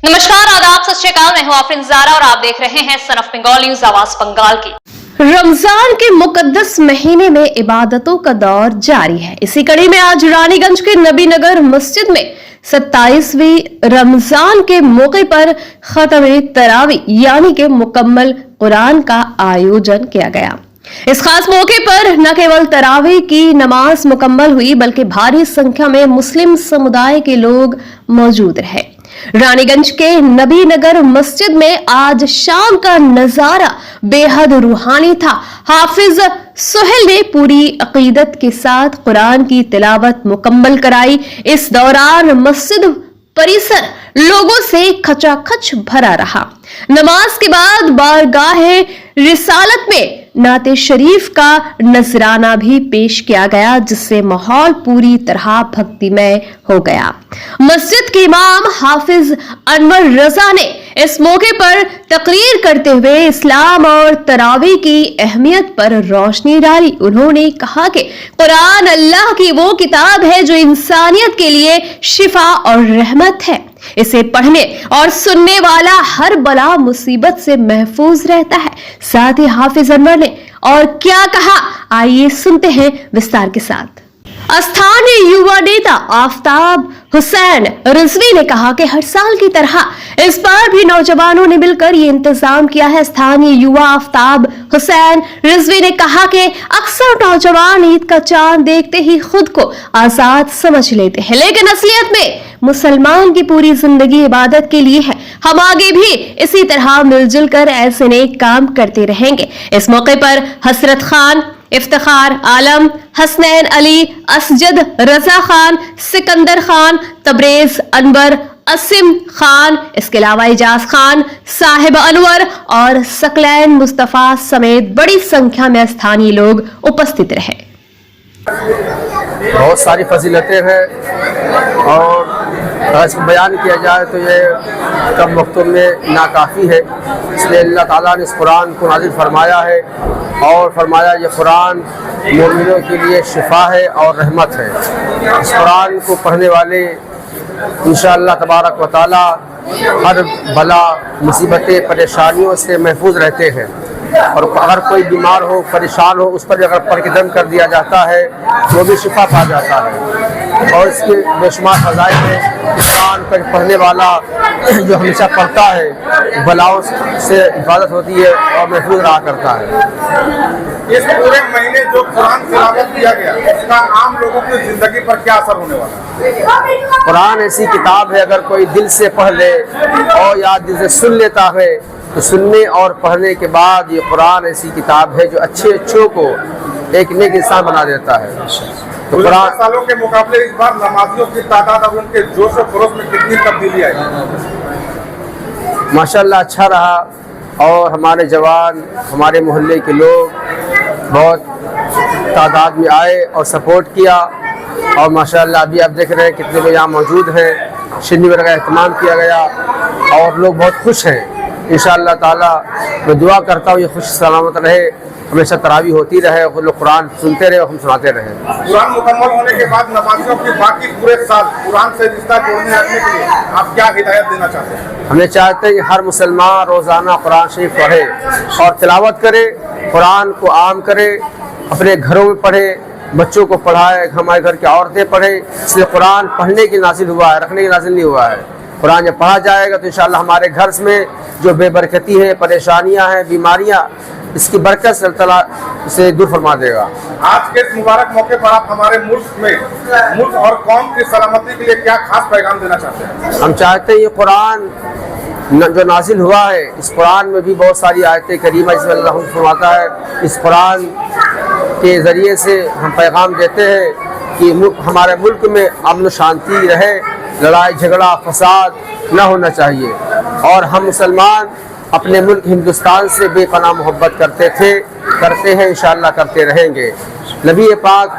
नमस्कार, आदाब, सत श्री अकाल। मैं हूं आफरीन ज़ारा और आप देख रहे हैं सन ऑफ बंगाल न्यूज, आवाज बंगाल की। रमजान के मुकद्दस महीने में इबादतों का दौर जारी है। इसी कड़ी में आज रानीगंज के नबीनगर मस्जिद में 27वीं रमजान के मौके पर खत्म तरावी यानी कि मुकम्मल कुरान का आयोजन किया गया। इस खास मौके पर न केवल तरावी की नमाज मुकम्मल हुई बल्कि भारी संख्या में मुस्लिम समुदाय के लोग मौजूद रहे। रानीगंज के नबीनगर मस्जिद में आज शाम का नजारा बेहद रूहानी था। हाफिज सुहेल ने पूरी अकीदत के साथ कुरान की तिलावत मुकम्मल कराई। इस दौरान मस्जिद परिसर लोगों से खचाखच भरा रहा। नमाज के बाद बारगाहे रिसालत में नाते शरीफ का नजराना भी पेश किया गया, जिससे माहौल पूरी तरह भक्तिमय हो गया। मस्जिद के इमाम हाफिज अनवर रजा ने इस मौके पर तकरीर करते हुए इस्लाम और तरावी की अहमियत पर रोशनी डाली। उन्होंने कहा कि कुरान अल्लाह की वो किताब है जो इंसानियत के लिए शिफा और रहमत है। इसे पढ़ने और सुनने वाला हर बला मुसीबत से महफूज रहता है। साथ ही हाफिज अनवर ने और क्या कहा, आइए सुनते हैं विस्तार के साथ। स्थानीय युवा नेता आफ्ताब हुसैन रिजवी ने कहा कि हर साल की तरह इस बार भी नौजवानों ने मिलकर ये इंतजाम किया है। स्थानीय युवा आफ्ताब हुसैन रिजवी ने कहा कि अक्सर नौजवान ईद का चांद देखते ही खुद को आजाद समझ लेते हैं, लेकिन असलियत में मुसलमान की पूरी जिंदगी इबादत के लिए है। हम आगे भी इसी तरह मिलजुल कर ऐसे नेक काम करते रहेंगे। इस मौके पर हसरत खान, इफ्तिखार आलम, हसनैन अली, असजद रजा खान, सिकंदर खान, तबरेज अनवर, असिम खान, इसके अलावा इजाज खान, साहिब अनवर और सकलैन मुस्तफा समेत बड़ी संख्या में स्थानीय लोग उपस्थित रहे। बहुत सारी फजीलतें हैं और इसको बयान किया जाए तो ये कम वक्तों में नाकाफ़ी है। इसलिए अल्लाह ताला ने इस कुरान को नाज़िल फरमाया है और फरमाया ये कुरान मोमिनों के लिए शिफा है और रहमत है। इस कुरान को पढ़ने वाले इंशाअल्लाह तबारक व तआला हर बला, मुसीबतें, परेशानियों से महफूज रहते हैं। और अगर कोई बीमार हो, परेशान हो, उस पर अगर पढ़ के दम कर दिया जाता है वो भी शिफा पा जाता है। और इसके बेशुमार फ़ज़ाइल में कुरान पर पढ़ने वाला जो हमेशा पढ़ता है बलाओं से हिफाजत होती है और महफूज रहा करता है। इस पूरे महीने जो कुरान तिलावत किया गया उसका आम लोगों की जिंदगी पर क्या असर होने वाला है? कुरान ऐसी किताब है, अगर कोई दिल से पढ़ ले और या दिल से सुन लेता है तो सुनने और पढ़ने के बाद ये कुरान ऐसी किताब है जो अच्छों को एक नेक इंसान बना देता है। तो कुरान सालों के मुकाबले इस बार नमाजियों की तादाद और उनके जोश और खरोश में कितनी तब्दीली आई? माशाल्लाह अच्छा रहा और हमारे जवान, हमारे मोहल्ले के लोग बहुत तादाद में आए और सपोर्ट किया। और माशाल्लाह अभी आप देख रहे हैं कितने लोग यहाँ मौजूद हैं। शिन्नी वगैरह का एहतमाम किया गया और लोग बहुत खुश हैं। इंशाअल्लाह ताला मैं दुआ करता हूँ ये खुश सलामत रहे, हमेशा तरावी होती रहे और लोग कुरान सुनते रहे और हम सुनाते रहे। कुरान मुकम्मल होने के बाद नमाजियों की बाकी पूरे साल कुरान से रिश्ता जोड़ने रखने के लिए आप क्या हिदायत देना चाहते हैं? हमें चाहते हैं कि हर मुसलमान रोज़ाना कुरान शरीफ पढ़े और तिलावत करे, कुरान को आम करे, अपने घरों में पढ़े, बच्चों को पढ़ाए, हमारे घर की औरतें पढ़े। इसलिए कुरान पढ़ने की नाजिल हुआ है, रखने की नाजिल नहीं हुआ है। कुरान जब पढ़ा जाएगा तो इंशाअल्लाह हमारे घर में जो बेबरकती है, परेशानियां हैं, बीमारियां, इसकी बरकत से अल्लाह से दूर फरमा देगा। आज के इस मुबारक मौके पर आप हमारे मुल्क और कौम की सलामती के लिए क्या खास पैगाम देना चाहते हैं? हम चाहते हैं ये कुरान जो नाजिल हुआ है, इस कुरान में भी बहुत सारी आयतें करीमा इसमें अल्लाह फरमाता है। इस कुरान के ज़रिए से हम पैगाम देते हैं कि हमारे मुल्क में अमन शांति रहे, लड़ाई झगड़ा फसाद न होना चाहिए। और हम मुसलमान अपने मुल्क हिंदुस्तान से बेपनाह मोहब्बत करते थे, करते हैं, इंशाअल्लाह करते रहेंगे। नबी पाक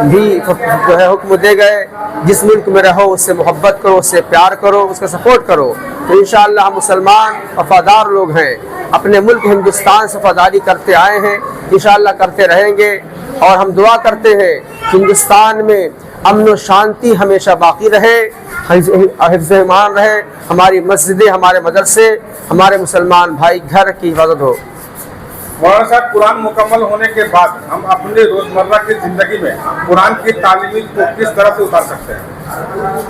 भी जो है हुक्म दे गए, जिस मुल्क में रहो उससे मोहब्बत करो, उससे प्यार करो, उसका सपोर्ट करो। तो इंशाअल्लाह हम मुसलमान वफादार लोग हैं, अपने मुल्क हिंदुस्तान से वफादारी करते आए हैं, इंशाअल्लाह करते रहेंगे। और हम दुआ करते हैं हिंदुस्तान में امن و شانتی ہمیشہ باقی رہے، حفظ ایمان رہے، ہماری مسجدیں، ہمارے مدرسے، ہمارے مسلمان بھائی گھر کی حفاظت ہو۔ مولانا صاحب، قرآن مکمل ہونے کے بعد ہم اپنے روزمرہ کی زندگی میں قرآن کی تعلیمات کو کس طرح سے اتار سکتے ہیں؟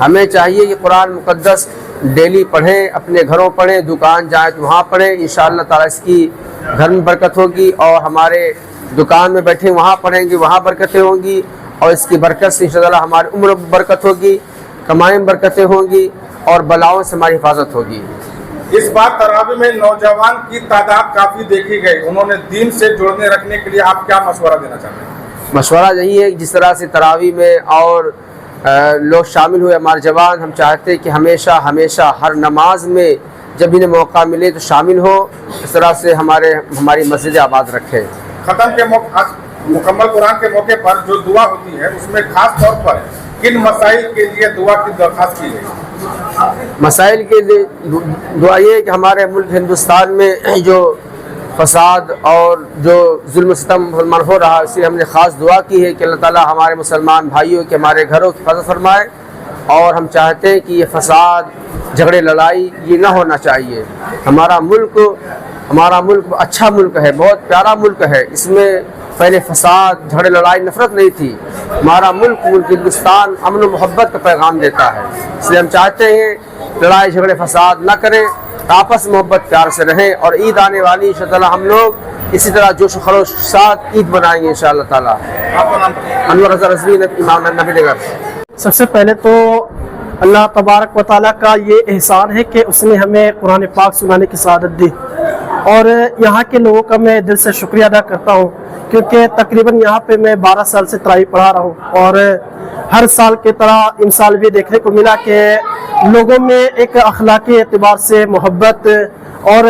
ہمیں چاہیے کہ قرآن مقدس ڈیلی پڑھیں، اپنے گھروں پڑھیں، دکان جائیں تو وہاں پڑھیں، انشاءاللہ تعالیٰ اس کی گھر میں برکت ہوگی، اور ہمارے دکان میں بیٹھے وہاں پڑھیں گے وہاں برکتیں ہوں گی، اور اس کی برکت سے انشاءاللہ ہماری عمر میں برکت ہوگی، کمائی میں برکتیں ہوں گی، اور بلاؤں سے ہماری حفاظت ہوگی۔ اس بار تراویح میں نوجوان کی تعداد کافی دیکھی گئی، انہوں نے دین سے جوڑنے رکھنے کے لیے آپ کیا مشورہ دینا چاہتے ہیں؟ مشورہ یہی ہے کہ جس طرح سے تراویح میں اور لوگ شامل ہوئے ہمارے جوان، ہم چاہتے ہیں کہ ہمیشہ ہر نماز میں جب انہیں موقع ملے تو شامل ہو، اس طرح سے ہماری مسجد آباد رکھے۔ ختم کے موقع، مکمل قرآن کے موقع پر جو دعا ہوتی ہے اس میں خاص طور پر کن مسائل کے لیے دعا کی درخواست کی گئی؟ مسائل کے لیے دعا یہ ہے کہ ہمارے ملک ہندوستان میں جو فساد اور جو ظلم و ستم مسلمان ہو رہا ہے، اس لیے ہم نے خاص دعا کی ہے کہ اللہ تعالیٰ ہمارے مسلمان بھائیوں کے، ہمارے گھروں کی حفاظت فرمائے، اور ہم چاہتے ہیں کہ یہ فساد، جھگڑے، لڑائی یہ نہ ہونا چاہیے۔ ہمارا ملک اچھا ملک ہے، بہت پیارا ملک ہے، اس میں پہلے فساد، جھگڑے، لڑائی، نفرت نہیں تھی۔ ہمارا ملک ہندوستان امن و محبت کا پیغام دیتا ہے، اس لیے ہم چاہتے ہیں لڑائی، جھگڑے، فساد نہ کریں، آپس میں محبت پیار سے رہیں، اور عید آنے والی انشاءاللہ ہم لوگ اسی طرح جوش و خروش کے ساتھ عید منائیں گے انشاءاللہ تعالیٰ۔ آپ کا نام؟ انور رضا رضوی، امام نبی نگر۔ سب سے پہلے تو اللہ تبارک و تعالیٰ کا یہ احسان ہے کہ اس نے ہمیں قرآن پاک سنانے کی سعادت دی، اور یہاں کے لوگوں کا میں دل سے شکریہ ادا کرتا ہوں، کیونکہ تقریباً یہاں پہ میں 12 سال سے تراویح پڑھا رہا ہوں، اور ہر سال کی طرح ان سال بھی دیکھنے کو ملا کہ لوگوں میں ایک اخلاقی اعتبار سے محبت، اور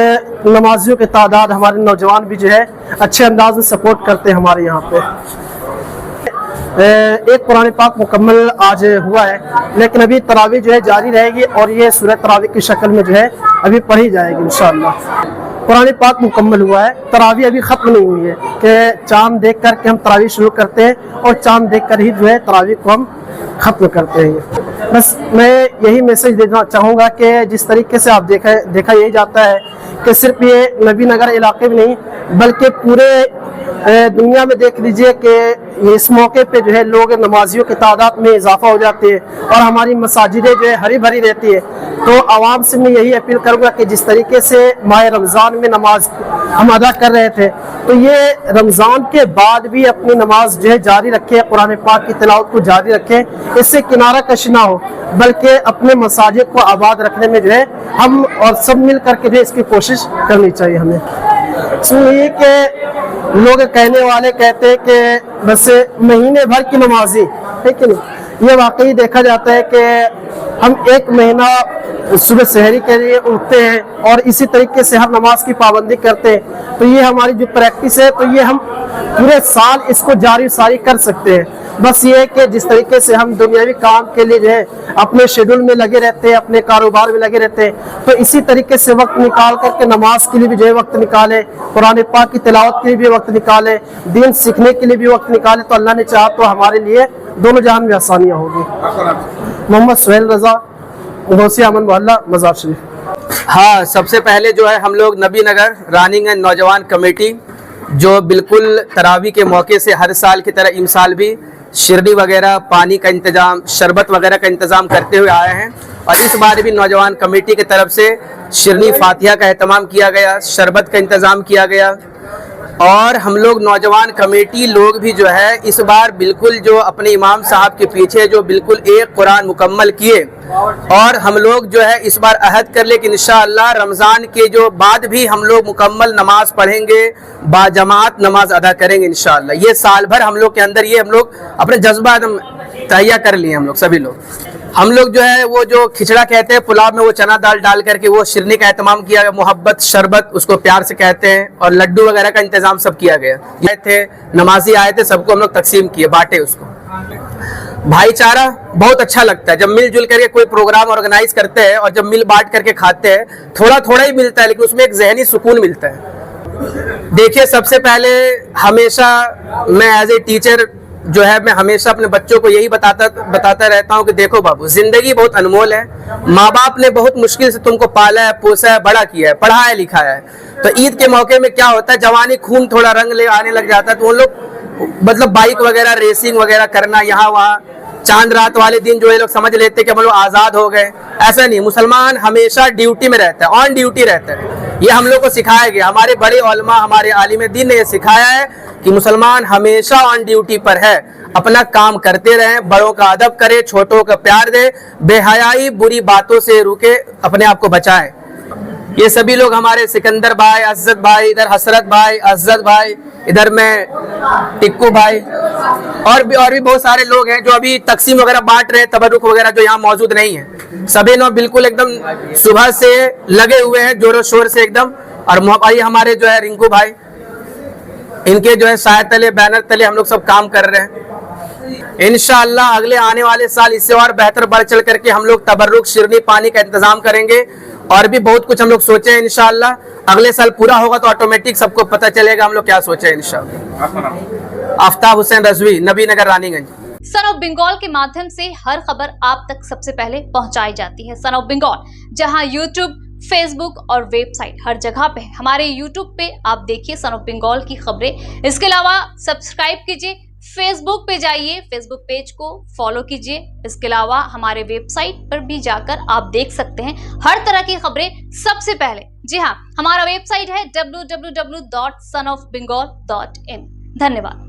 نمازیوں کی تعداد، ہمارے نوجوان بھی جو ہے اچھے انداز میں سپورٹ کرتے ہیں ہمارے یہاں پہ۔ ایک قرآن پاک مکمل آج ہوا ہے، لیکن ابھی تراویح جو ہے جاری رہے گی، اور یہ سورہ تراویح کی شکل میں جو ہے ابھی پڑھی جائے گی انشاءاللہ۔ قرآن پاک مکمل ہوا ہے، تراویح ابھی ختم نہیں ہوئی ہے کہ چاند دیکھ کر کے ہم تراویح شروع کرتے ہیں، اور چاند دیکھ کر ہی جو ہے تراویح کو ہم ختم کرتے ہیں۔ بس میں یہی میسج دینا چاہوں گا کہ جس طریقے سے آپ دیکھا یہی جاتا ہے کہ صرف یہ نبی نگر علاقے میں نہیں بلکہ پورے دنیا میں دیکھ لیجئے کہ اس موقع پہ جو ہے لوگ نمازیوں کی تعداد میں اضافہ ہو جاتے ہیں، اور ہماری مساجدیں جو ہے ہری بھری رہتی ہے۔ تو عوام سے میں یہی اپیل کروں گا کہ جس طریقے سے ماہ رمضان میں نماز ہم ادا کر رہے تھے، تو یہ رمضان کے بعد بھی اپنی نماز جو ہے جاری رکھیں، قرآن پاک کی تلاوت کو جاری رکھیں، اس سے کنارہ کشی نہ ہو، بلکہ اپنے مساجد کو آباد رکھنے میں جو ہے ہم اور سب مل کر کے جو ہے اس کی کوشش کرنی چاہیے ہمیں۔ سنیے کہ لوگ کہنے والے کہتے ہیں کہ بس مہینے بھر کی نمازی ہے کہ نہیں، یہ واقعی دیکھا جاتا ہے کہ ہم ایک مہینہ صبح سحری کے لیے اٹھتے ہیں اور اسی طریقے سے ہر نماز کی پابندی کرتے ہیں، تو یہ ہماری جو پریکٹس ہے تو یہ ہم پورے سال اس کو جاری ساری کر سکتے ہیں۔ بس یہ ہے کہ جس طریقے سے ہم دنیاوی کام کے لیے جو ہے اپنے شیڈول میں لگے رہتے ہیں، اپنے کاروبار میں لگے رہتے ہیں، تو اسی طریقے سے وقت نکال کر کے نماز کے لیے بھی جو ہے وقت نکالے، قرآن پاک کی تلاوت کے لیے بھی وقت نکالے، دین سیکھنے کے لیے بھی وقت نکالے، تو اللہ نے چاہا تو ہمارے لیے دونوں جہان میں آسانیاں ہوگی۔ محمد سہیل رضا، غوثی امن محلہ، مزار شریف۔ ہاں، سب سے پہلے جو ہے ہم لوگ نبی نگر رانی گنج نوجوان کمیٹی جو بالکل تراویح کے موقع سے ہر سال کی طرح ان سال بھی شرنی وغیرہ، پانی کا انتظام، شربت وغیرہ کا انتظام کرتے ہوئے آئے ہیں، اور اس بار بھی نوجوان کمیٹی کی طرف سے شرنی فاتحہ کا اہتمام کیا گیا، شربت کا انتظام کیا گیا، اور ہم لوگ نوجوان کمیٹی لوگ بھی جو ہے اس بار بالکل جو اپنے امام صاحب کے پیچھے جو بالکل ایک قرآن مکمل کیے، اور ہم لوگ جو ہے اس بار عہد کر لے کہ انشاءاللہ رمضان کے جو بعد بھی ہم لوگ مکمل نماز پڑھیں گے، باجماعت نماز ادا کریں گے انشاءاللہ۔ یہ سال بھر ہم لوگ کے اندر یہ ہم لوگ اپنے جذبات تہیہ کر لیے، ہم لوگ جو ہے وہ جو کھچڑا کہتے ہیں پلاؤ میں وہ چنا دال ڈال کر کے وہ شرنی کا اہتمام کیا گیا، محبت شربت اس کو پیار سے کہتے ہیں، اور لڈو وغیرہ کا انتظام سب کیا گیا۔ یہ تھے نمازی آئے تھے، سب کو ہم لوگ تقسیم کیے، بانٹے اس کو۔ بھائی چارہ بہت اچھا لگتا ہے جب مل جل کر کے کوئی پروگرام آرگنائز کرتے ہیں، اور جب مل بانٹ کر کے کھاتے ہیں، تھوڑا تھوڑا ہی ملتا ہے لیکن اس میں ایک ذہنی سکون ملتا ہے۔ دیکھیے، سب سے پہلے ہمیشہ میں ایز اے ٹیچر जो है मैं हमेशा अपने बच्चों को यही बताता रहता हूँ कि देखो बाबू, जिंदगी बहुत अनमोल है। माँ बाप ने बहुत मुश्किल से तुमको पाला है, पोसा है, बड़ा किया है, पढ़ाया लिखाया है। तो ईद के मौके में क्या होता है, जवानी खून थोड़ा रंग ले आने लग जाता है, तो उन लोग मतलब बाइक वगैरह रेसिंग वगैरह करना यहाँ वहाँ, चांद रात वाले दिन जो ये लोग समझ लेते कि हम लोग आज़ाद हो गए। ऐसा नहीं, मुसलमान हमेशा ड्यूटी में रहता है, ऑन ड्यूटी रहता है। ये हम लोग को सिखाया गया, हमारे बड़े उलमा, हमारे आलिम दीन ने ये सिखाया है कि मुसलमान हमेशा ऑन ड्यूटी पर है। अपना काम करते रहें, बड़ों का अदब करें, छोटों का प्यार दें, बेहयाई बुरी बातों से रुके, अपने आप को बचाएं। ये सभी लोग हमारे सिकंदर भाई, अज़्ज़त भाई, इधर हसरत भाई, अज़्ज़त भाई, इधर में टिक्कू भाई, और भी बहुत सारे लोग हैं जो अभी तकसीम वगैरह बांट रहे हैं, तबरुक वगैरह, जो यहाँ मौजूद नहीं है। सभी लोग बिल्कुल एकदम सुबह से लगे हुए हैं, जोरों शोर से एकदम। और भाई हमारे जो है रिंकू भाई, इनके जो है साय तले, बैनर तले हम लोग सब काम कर रहे हैं। इंशाअल्लाह अगले आने वाले साल इससे और बेहतर बढ़ चढ़ करके हम लोग तबरुक, शिरनी, पानी का इंतजाम करेंगे, और भी बहुत कुछ हम लोग सोचे हैं। इंशाअल्लाह अगले साल पूरा होगा तो ऑटोमेटिक सबको पता चलेगा हम लोग क्या सोचे हैं। इंशाअल्लाह। आफ्ताब हुसैन रजवी, नबी नगर, रानीगंज। सन ऑफ बंगाल के माध्यम से हर खबर आप तक सबसे पहले पहुंचाई जाती है। सन ऑफ बंगाल, जहां यूट्यूब, फेसबुक और वेबसाइट हर जगह पे। हमारे यूट्यूब पे आप देखिए सन ऑफ बंगाल की खबरें। इसके अलावा सब्सक्राइब कीजिए, फेसबुक पे जाइए, फेसबुक पेज को फॉलो कीजिए। इसके अलावा हमारे वेबसाइट पर भी जाकर आप देख सकते हैं हर तरह की खबरें सबसे पहले। जी हाँ, हमारा वेबसाइट है www.sonofbengal.in। धन्यवाद।